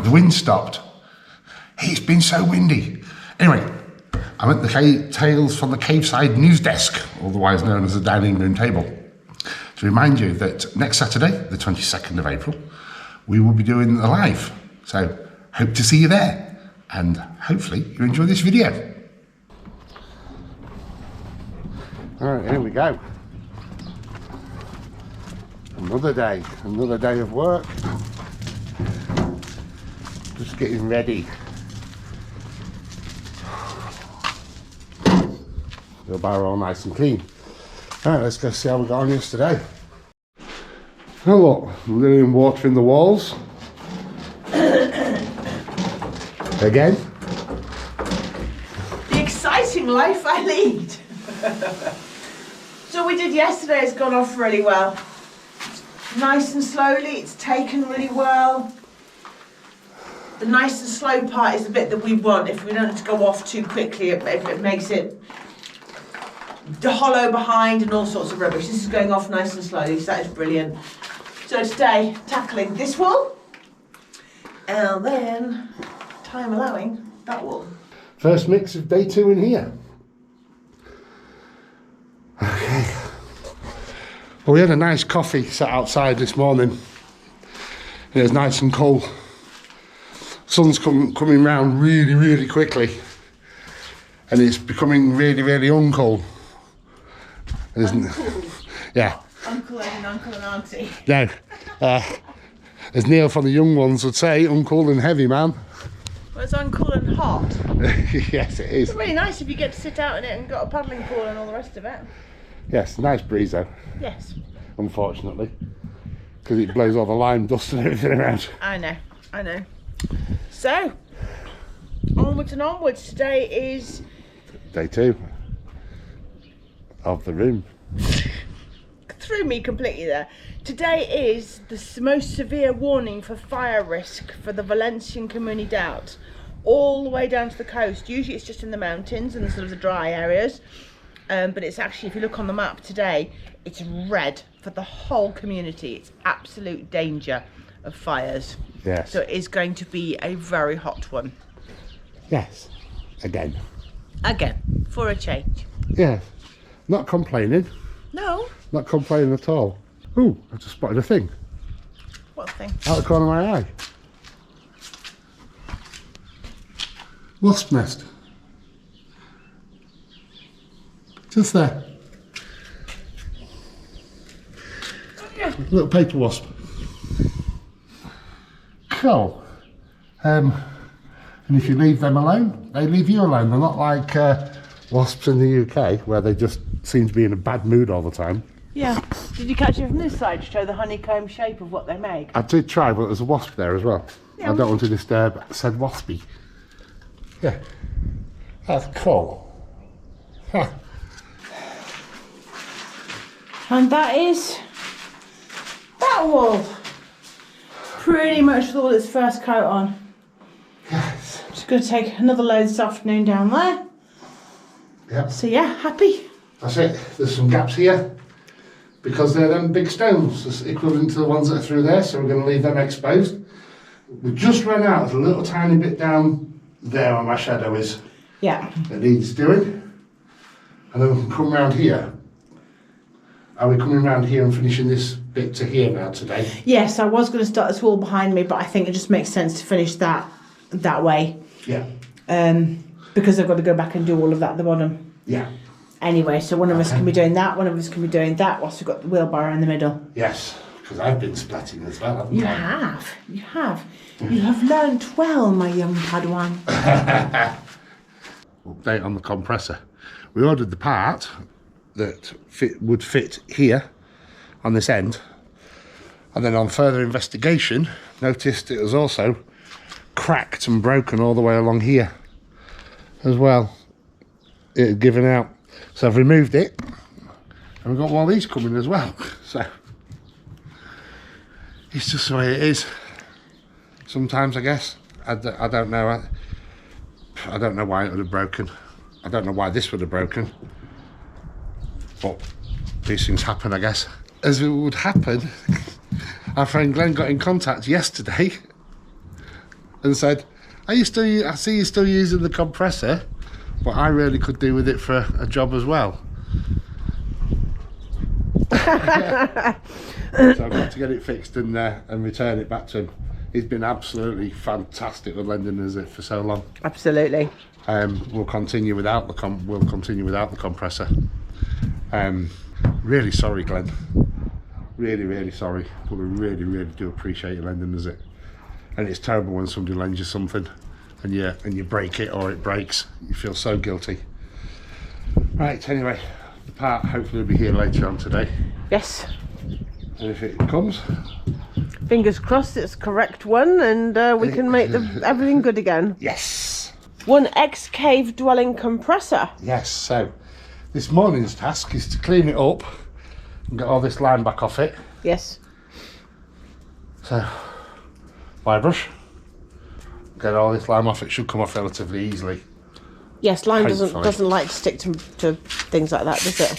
the wind stopped. It's been so windy. Anyway, I'm at the Tales from the Caveside news desk, otherwise known as the dining room table, to remind you that next Saturday, the 22nd of April, we will be doing the live. So hope to see you there, and hopefully you enjoy this video. All right, here we go. Another day of work. Just getting ready. The bar all nice and clean. All right, let's go see how we got on yesterday. Oh look, I'm doing water in the walls. Again. The exciting life I lead. So we did yesterday has gone off really well. Nice and slowly, it's taken really well. The nice and slow part is the bit that we want. If we don't have to go off too quickly, it makes it hollow behind and all sorts of rubbish. This is going off nice and slowly, so that is brilliant. So today, tackling this wall, and then, time allowing, that wall. First mix of day 2 in here. Okay. Well, we had a nice coffee sat outside this morning. It was nice and cold. Sun's coming round really quickly, and it's becoming really uncold. Isn't it? Yeah. Uncle and auntie. No. As Neil from the Young Ones would say, uncool and heavy, man. Well, it's uncool and hot. Yes, it is. It's really nice if you get to sit out in it and got a paddling pool and all the rest of it. Yes, nice breeze though. Yes. Unfortunately, because it blows all the lime dust and everything around. I know. So, onwards and onwards. Today is day 2 of the room. Threw me completely there. Today is the most severe warning for fire risk for the Valencian Comunidad, all the way down to the coast. Usually it's just in the mountains and sort of the dry areas, but it's actually, if you look on the map today, it's red for the whole community. It's absolute danger of fires. Yes. So it is going to be a very hot one. Yes. Again, for a change. Yeah. Not complaining. No. Not complaining at all. Ooh, I just spotted a thing. What thing? Out the corner of my eye. Wasp nest. Just there. Little paper wasp. Cool. And if you leave them alone, they leave you alone. They're not like wasps in the UK, where they just seem to be in a bad mood all the time. Yeah. Did you catch it from this side to show the honeycomb shape of what they make? I did try, but there's a wasp there as well. Yeah. I don't want to disturb said waspy. Yeah. That's cool. Huh. And that is that wall. Pretty much with all its first coat on. Yes. Just going to take another load this afternoon down there. Yep. So yeah, happy. That's it. There's some gaps here because they're them big stones. It's equivalent to the ones that are through there, so we're going to leave them exposed. We just ran out. There's a little tiny bit down there where my shadow is. Yeah. That needs doing. And then we can come round here. Are we coming round here and finishing this bit to here now today? Yes, I was going to start this wall behind me, but I think it just makes sense to finish that way. Yeah. Because I've got to go back and do all of that at the bottom. Yeah. Anyway, so one of us can be doing that, one of us can be doing that, whilst we've got the wheelbarrow in the middle. Yes, because I've been splatting as well, haven't You I? have. You have learnt well, my young Padawan. Update on the compressor. We ordered the part that would fit here on this end, and then on further investigation noticed it was also cracked and broken all the way along here as well. It had given out, so I've removed it, and we've got one of these coming as well. So it's just the way it is sometimes, I guess. I don't know. I don't know why it would have broken. I don't know why this would have broken, but these things happen, I guess. As it would happen, our friend Glenn got in contact yesterday and said, I see you still using the compressor, but I really could do with it for a job as well. So I've got to get it fixed and return it back to him. He's been absolutely fantastic with lending us it for so long. Absolutely. We'll continue without the compressor. Really sorry, Glenn. Really sorry, but we really do appreciate you lending us it. And it's terrible when somebody lends you something and you break it or it breaks. You feel so guilty. Right, anyway, the part hopefully will be here later on today. Yes. And if it comes, fingers crossed it's the correct one, and we can make everything good again. yes. One ex-cave dwelling compressor. Yes, so this morning's task is to clean it up and get all this lime back off it. Yes. So, wire brush, get all this lime off. It should come off relatively easily. Yes, lime Hopefully. doesn't like to stick to things like that, does it?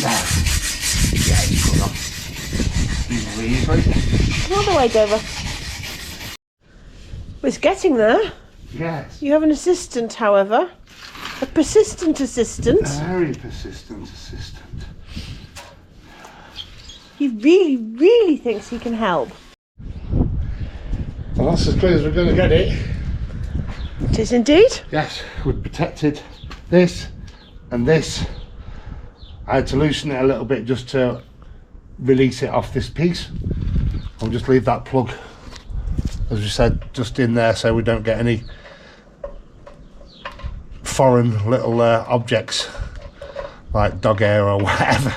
No. Yeah, it's coming off reasonably easily. Come all the way, Dover. It's getting there. Yes. You have an assistant, however. A persistent assistant. Very persistent assistant. He really thinks he can help. Well, that's as clear as we're going to get it. It is indeed. Yes, we've protected this and this. I had to loosen it a little bit just to release it off this piece. I'll just leave that plug, as we said, just in there so we don't get any foreign little objects like dog hair or whatever.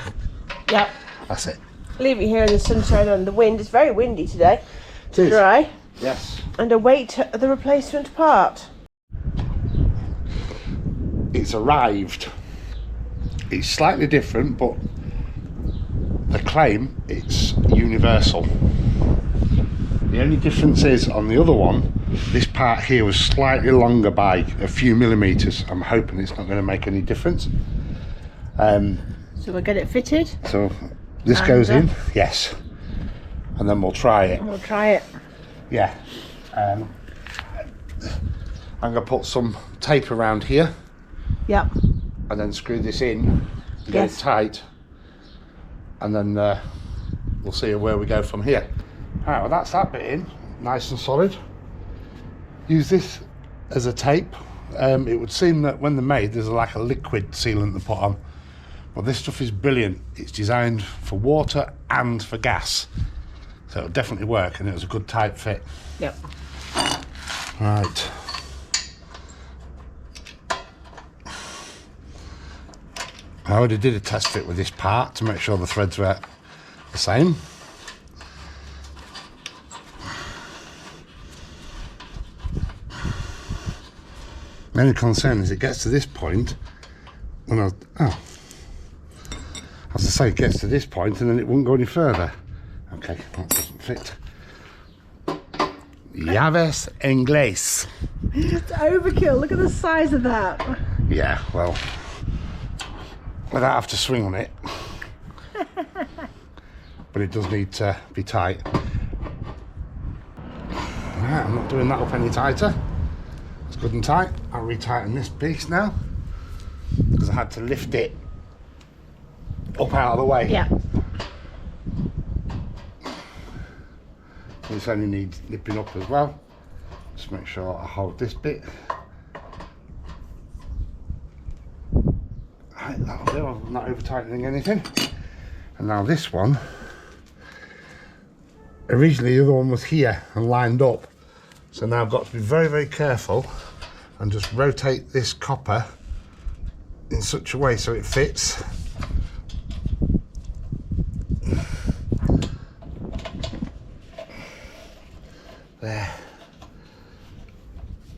Yep. That's it. Leave it here in the sunshine and the wind. It's very windy today. It is. Dry. Yes. And await the replacement part. It's arrived. It's slightly different, but the claim it's universal. The only difference is on the other one, this part here was slightly longer by a few millimeters. I'm hoping it's not going to make any difference. So we'll get it fitted. So this goes in, yes, and then we'll try it. We'll try it. Yeah. I'm going to put some tape around here. Yep. And then screw this in to get it tight, and then we'll see where we go from here. Alright, well that's that bit in, nice and solid. Use this as a tape. It would seem that when they're made there's like a liquid sealant they put on, but this stuff is brilliant. It's designed for water and for gas, so it'll definitely work, and it was a good tight fit. Yep. Right. I already did a test fit with this part to make sure the threads were the same. My only concern is it gets to this point when I as I say, it gets to this point and then it won't go any further. Okay, that doesn't fit. Llaves Inglés. It's overkill. Look at the size of that. Yeah, well, I don't have to swing on it, but it does need to be tight. Right, I'm not doing that up any tighter. It's good and tight. I'll retighten this piece now because I had to lift it up out of the way. Yeah. This only needs nipping up as well. Just make sure I hold this bit. Right, that'll do. I'm not over tightening anything. And now this one, originally the other one was here and lined up, so now I've got to be very careful and just rotate this copper in such a way so it fits. There.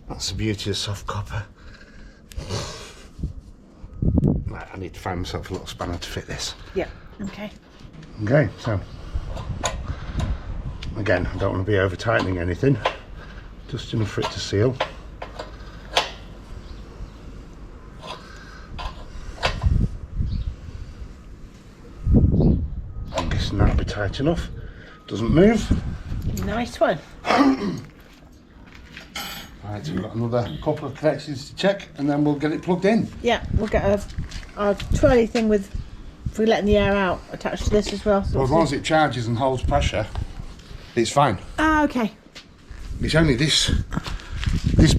That's the beauty of soft copper. Right, I need to find myself a little spanner to fit this. Yeah. Okay. Okay, so again, I don't want to be over tightening anything, just enough for it to seal. I'm guessing that'll be tight enough. Doesn't move. Nice one. Right, so we've got another couple of connections to check and then we'll get it plugged in. Yeah, we'll get a trolley thing with, for letting the air out, attached to this as well. Well, as long as it charges and holds pressure, it's fine. Ah, okay. It's only this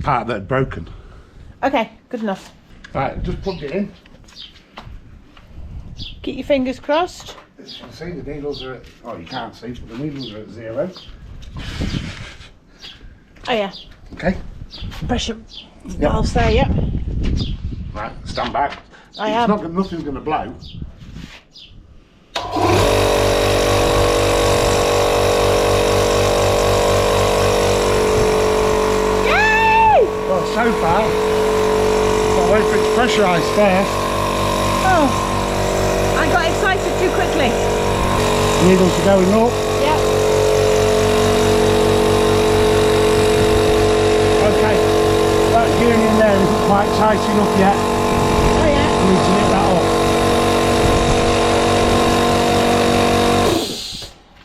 part that had broken. Okay, good enough. Right, just plugged it in. Keep your fingers crossed. As you can see, the needles are at, oh, you can't see, but the needles are at 0. Oh yeah. Okay. Pressure valves there, yep. Right, stand back. I am. Nothing's going to blow. Yay! Well, so far, I'll wait for it to pressurise first. Oh, I got excited too quickly. Needles are going up. Yep. Okay, that union there isn't quite tight enough yet. Oh yeah. I need to nip that up.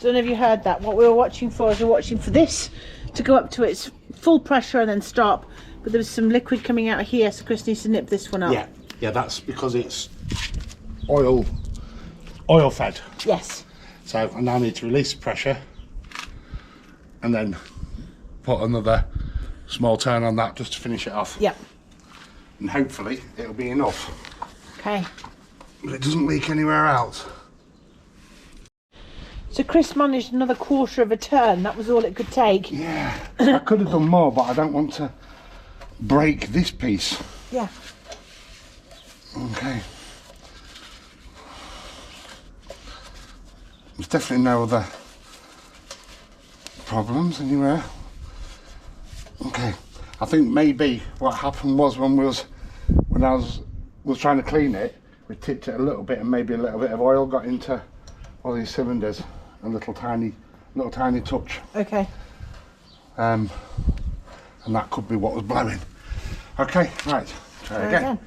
Don't know if you heard that. What we were watching for is we're watching for this to go up to its full pressure and then stop. But there was some liquid coming out of here, so Chris needs to nip this one up. Yeah, that's because it's oil fed. Yes. So I now need to release the pressure and then put another small turn on that just to finish it off. Yep. And hopefully it'll be enough. Okay. But it doesn't leak anywhere else. So Chris managed another quarter of a turn. That was all it could take. Yeah, I could have done more, but I don't want to break this piece. Yeah. Okay. There's definitely no other problems anywhere. Okay, I think maybe what happened was when I was trying to clean it, we tipped it a little bit and maybe a little bit of oil got into all these cylinders, a little tiny touch. Okay. And that could be what was blowing. Okay, right, try again.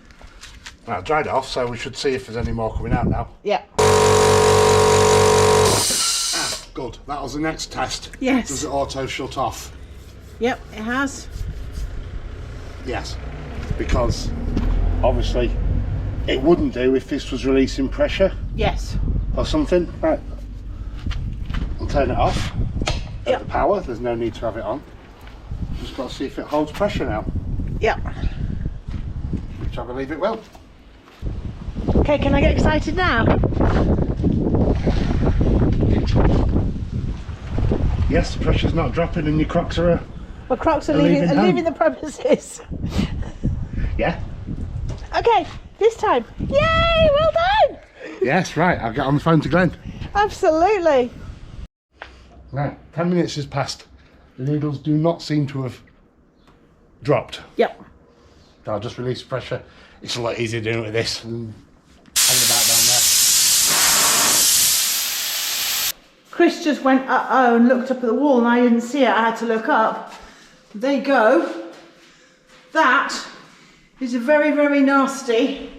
Right, I've dried it off, so we should see if there's any more coming out now. Yeah. Ah, good, that was the next test. Yes. Does it auto shut off? Yep, it has. Yes, because obviously it wouldn't do if this was releasing pressure Yes. or something. Right, I'll turn it off. Yep. At the power, there's no need to have it on. Just got to see if it holds pressure now, Yep. which I believe it will. Okay, can I get excited now? Yes, the pressure's not dropping and your crocs are Well, Crocs are leaving leaving the premises. yeah. Okay, this time. Yay, well done! Yes, right, I'll get on the phone to Glenn. Absolutely. Right, 10 minutes has passed. The needles do not seem to have dropped. Yep. I'll just release the pressure. It's a lot easier doing it with this and hang about down there. Chris just went uh-oh and looked up at the wall and I didn't see it. I had to look up. There you go. That is a very, very nasty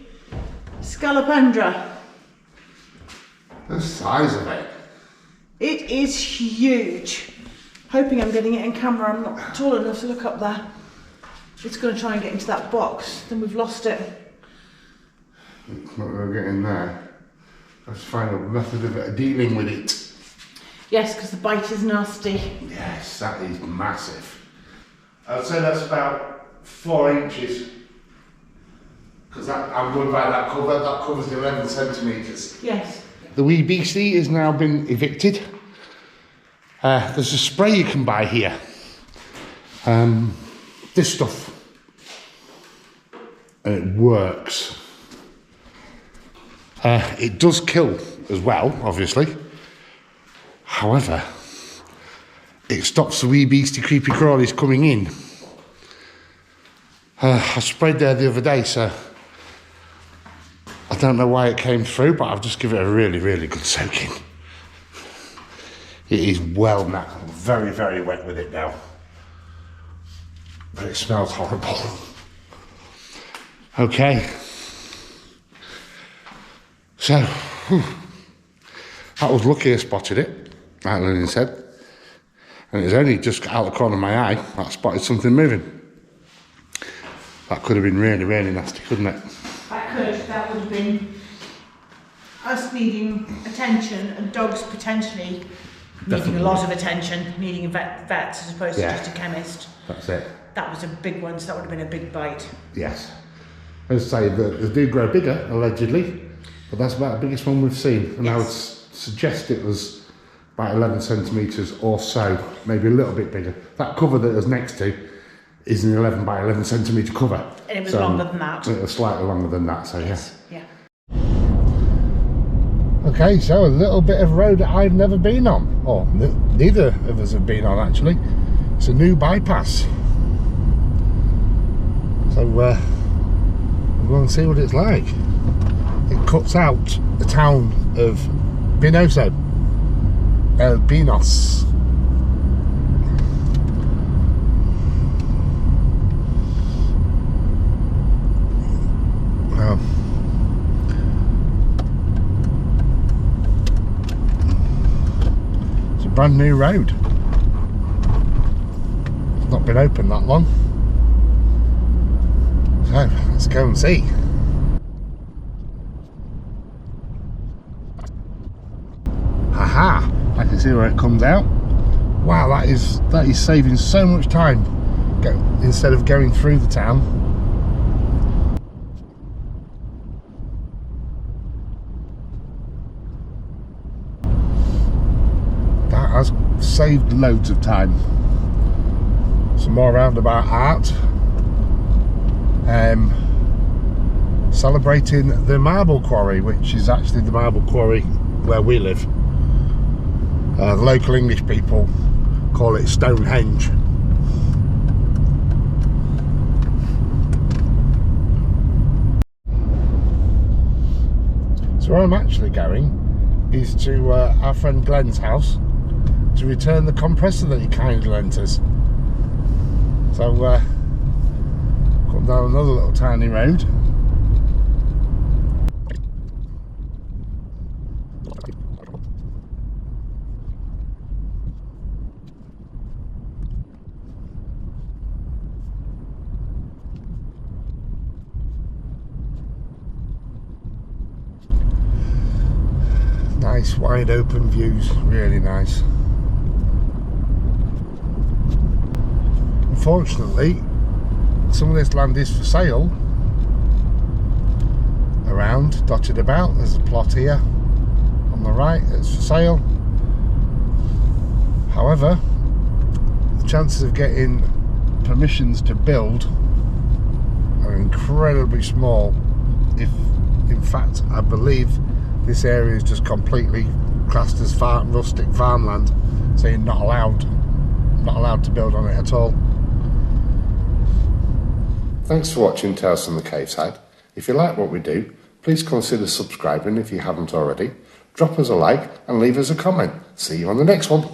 scolopendra. The size of it. It is huge. Hoping I'm getting it in camera. I'm not tall enough to look up there. It's going to try and get into that box. Then we've lost it. It's not going to get in there. Let's find a method of dealing with it. Yes, because the bite is nasty. Yes, that is massive. I'd say that's about 4 inches. Because I'm going by that cover. That covers 11 centimetres. Yes. The wee beastie has now been evicted. There's a spray you can buy here. This stuff. And it works. It does kill as well, obviously. However, it stops the wee beastie creepy crawlies coming in. I sprayed there the other day, so I don't know why it came through, but I've just given it a really, really good soaking. It is well now, very, very wet with it now. But it smells horrible. Okay. So, that was lucky I spotted it, like Lillian said. And it was only just out the corner of my eye that I spotted something moving. That could have been really, really nasty, couldn't it? That would have been us needing attention and dogs potentially needing a lot of attention, needing vets as opposed to just a chemist. That's it. That was a big one, so that would have been a big bite. Yes. As I say, they do grow bigger, allegedly, but that's about the biggest one we've seen. And I would suggest it was about 11 centimetres or so, maybe a little bit bigger. That cover that it was next to is an 11 by 11 centimetre cover. And it was longer than that. It was slightly longer than that, so yeah. Okay, so a little bit of road that I've never been on, or neither of us have been on actually. It's a new bypass. So we'll go and see what it's like. It cuts out the town of Pinoso, Pinós. Wow. It's a brand new road. It's not been open that long. So let's go and see. Haha! I can see where it comes out. Wow, that is saving so much time. Instead of going through the town. That has saved loads of time. Some more roundabout art. Celebrating the marble quarry, which is actually the marble quarry where we live. The local English people call it Stonehenge. So where I'm actually going is to our friend Glenn's house to return the compressor that he kindly lent us. So come down another little tiny road. Nice wide open views, really nice. Unfortunately, some of this land is for sale around, dotted about. There's a plot here on the right that's for sale. However, the chances of getting permissions to build are incredibly small. If in fact I believe this area is just completely classed as rustic farmland, so you're not allowed to build on it at all. Thanks for watching Tales from the Caveside. If you like what we do, please consider subscribing if you haven't already. Drop us a like and leave us a comment. See you on the next one.